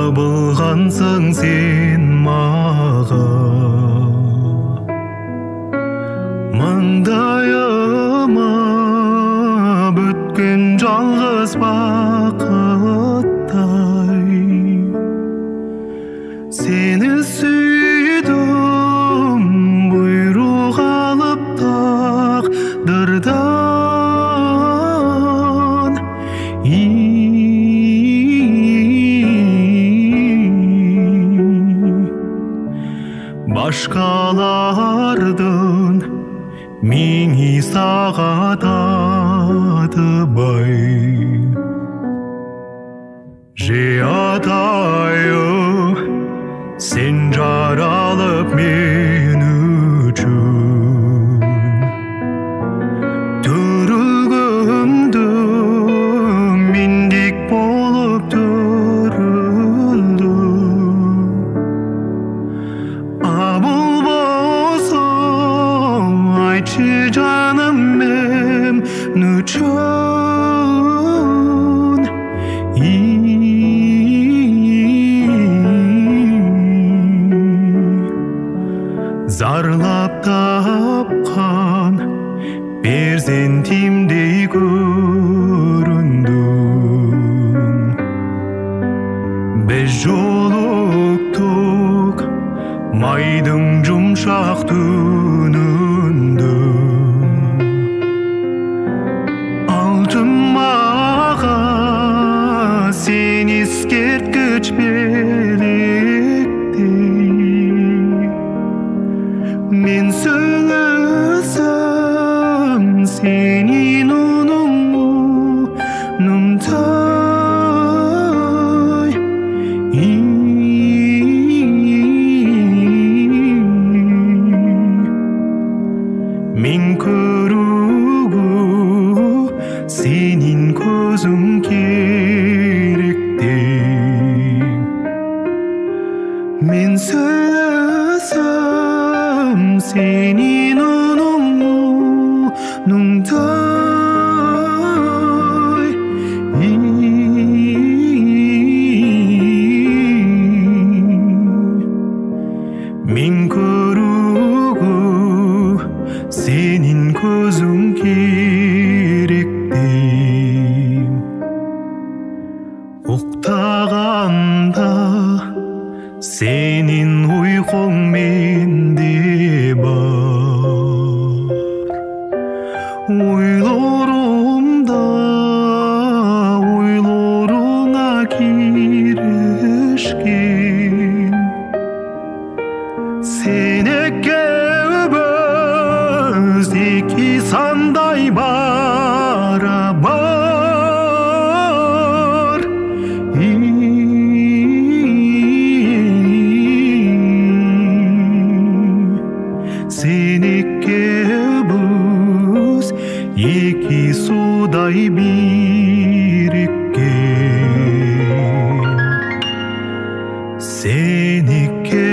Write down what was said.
табылғансың сен маған, маңдайыма бүткен жалғыз бақыттай. Сені сүйдім бұйрық алып тағдырдан, башқалардың мені сағататыбай. Жиатайы сен жаралып мен үшін, түрігімді мендек болып түрілді. Абыл болсын айтшы жаным мен үшін, зарлап тапқан перзентимдей көріндің. Біз жолықтық майдың жұмшақ түнінде, алтынмаға сен ескерткіш белектей. Мен сөйлесем сенің мұңымтай, мен көруге сенің көзің керектей. Мен сөйлесем сенің мұңымтай, мен көруге сенің көзің керектей. Ұқтағанда сенің ұйқың менде бар, ойларыңа кирешкен. Сен екеуміз екі сандай барабар, сен екеуміз екі судай біріккен. Сен екеуміз